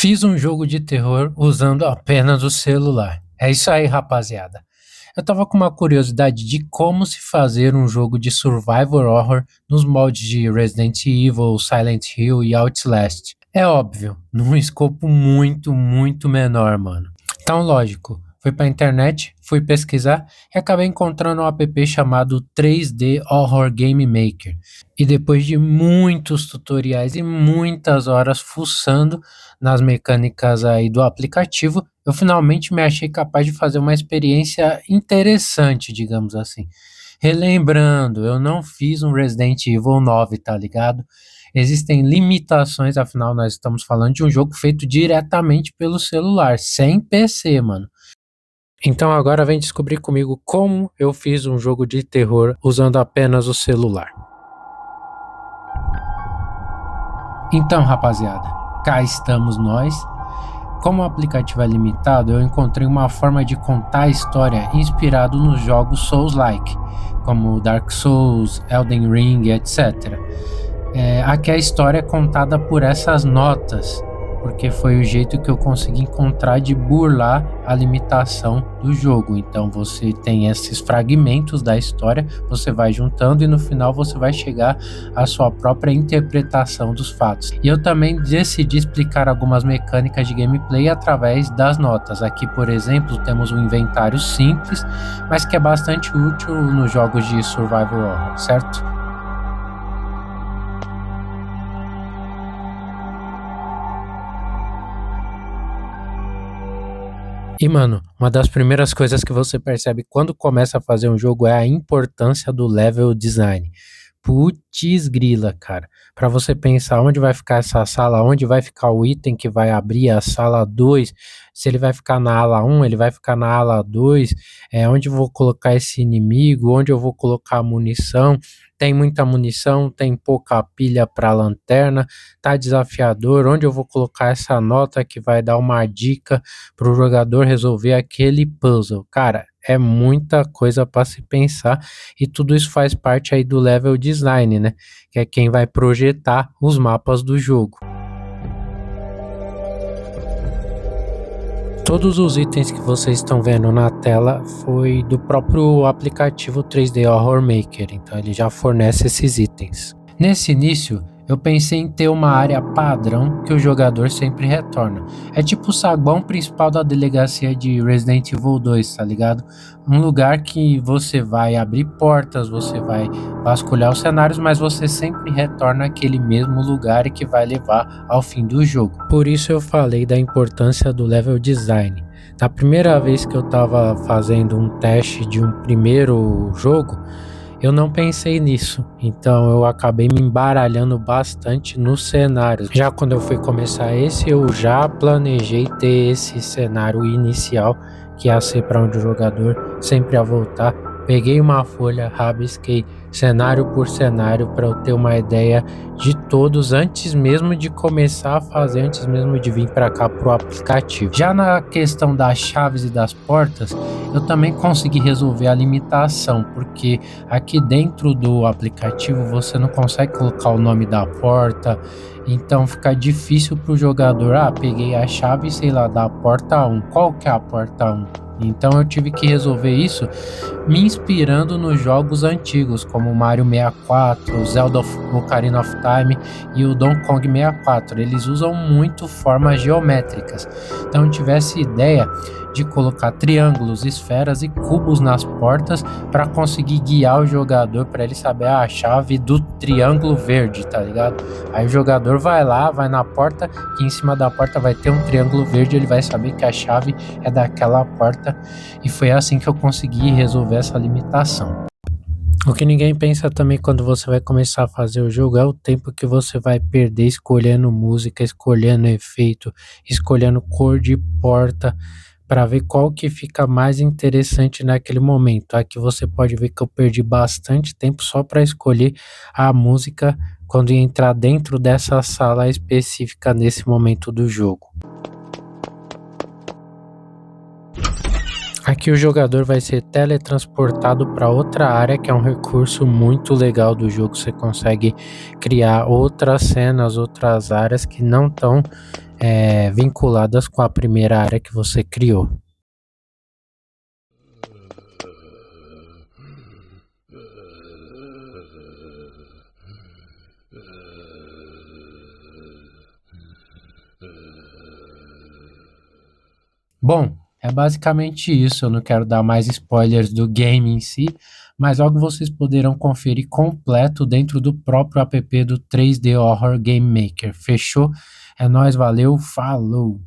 Fiz um jogo de terror usando apenas o celular. É isso aí, rapaziada. Eu tava com uma curiosidade de como se fazer um jogo de survival horror nos moldes de Resident Evil, Silent Hill e Outlast. É óbvio, num escopo muito menor, mano. Então, lógico, fui pra internet, fui pesquisar e acabei encontrando um app chamado 3D Horror Game Maker. E depois de muitos tutoriais e muitas horas fuçando nas mecânicas aí do aplicativo, eu finalmente me achei capaz de fazer uma experiência interessante, digamos assim. Relembrando, eu não fiz um Resident Evil 9, tá ligado? Existem limitações, afinal nós estamos falando de um jogo feito diretamente pelo celular, sem PC, mano. Então agora vem descobrir comigo como eu fiz um jogo de terror usando apenas o celular. Então, rapaziada, cá estamos nós. Como o aplicativo é limitado, eu encontrei uma forma de contar a história inspirado nos jogos Souls-like, como Dark Souls, Elden Ring, etc. Aqui a história é contada por essas notas, porque foi o jeito que eu consegui encontrar de burlar a limitação do jogo. Então você tem esses fragmentos da história, você vai juntando e no final você vai chegar à sua própria interpretação dos fatos. E eu também decidi explicar algumas mecânicas de gameplay através das notas. Aqui, por exemplo, temos um inventário simples, mas que é bastante útil nos jogos de survival horror, certo? E, mano, uma das primeiras coisas que você percebe quando começa a fazer um jogo é a importância do level design. Putz grila, cara. Pra você pensar onde vai ficar essa sala, onde vai ficar o item que vai abrir a sala 2, se ele vai ficar na ala um, ele vai ficar na ala 2, onde eu vou colocar esse inimigo, onde eu vou colocar a munição. Tem muita munição, tem pouca pilha pra lanterna, tá desafiador, onde eu vou colocar essa nota que vai dar uma dica pro jogador resolver aquele puzzle. Cara, é muita coisa para se pensar e tudo isso faz parte aí do level design, né? Que é quem vai projetar os mapas do jogo. Todos os itens que vocês estão vendo na tela foi do próprio aplicativo 3D Horror Maker, então ele já fornece esses itens. Nesse início, eu pensei em ter uma área padrão que o jogador sempre retorna. É tipo o saguão principal da delegacia de Resident Evil 2, tá ligado? Um lugar que você vai abrir portas, você vai vasculhar os cenários, mas você sempre retorna àquele mesmo lugar e que vai levar ao fim do jogo. Por isso eu falei da importância do level design. Na primeira vez que eu estava fazendo um teste de um primeiro jogo, eu não pensei nisso, então eu acabei me embaralhando bastante nos cenários. Já quando eu fui começar esse, eu já planejei ter esse cenário inicial, que ia ser para onde o jogador sempre ia voltar. Peguei uma folha, rabisquei cenário por cenário para eu ter uma ideia de todos antes mesmo de começar a fazer, antes mesmo de vir para cá pro aplicativo. Já na questão das chaves e das portas, eu também consegui resolver a limitação, porque aqui dentro do aplicativo você não consegue colocar o nome da porta, então fica difícil pro jogador, peguei a chave, sei lá, da porta 1, qual que é a porta 1? Então eu tive que resolver isso me inspirando nos jogos antigos, como Mario 64, Zelda Ocarina of Time e o Donkey Kong 64. Eles usam muito formas geométricas. Então eu tivesse ideia de colocar triângulos, esferas e cubos nas portas para conseguir guiar o jogador, para ele saber a chave do triângulo verde, tá ligado? Aí o jogador vai lá, vai na porta, que em cima da porta vai ter um triângulo verde, ele vai saber que a chave é daquela porta, e foi assim que eu consegui resolver essa limitação. O que ninguém pensa também quando você vai começar a fazer o jogo é o tempo que você vai perder escolhendo música, escolhendo efeito, escolhendo cor de porta, para ver qual que fica mais interessante naquele momento. Aqui você pode ver que eu perdi bastante tempo só para escolher a música quando ia entrar dentro dessa sala específica nesse momento do jogo. Aqui o jogador vai ser teletransportado para outra área, que é um recurso muito legal do jogo. Você consegue criar outras cenas, outras áreas que não estão vinculadas com a primeira área que você criou. Bom, é basicamente isso. Eu não quero dar mais spoilers do game em si, mas logo vocês poderão conferir completo dentro do próprio app do 3D Horror Game Maker. Fechou? É nóis, valeu, falou!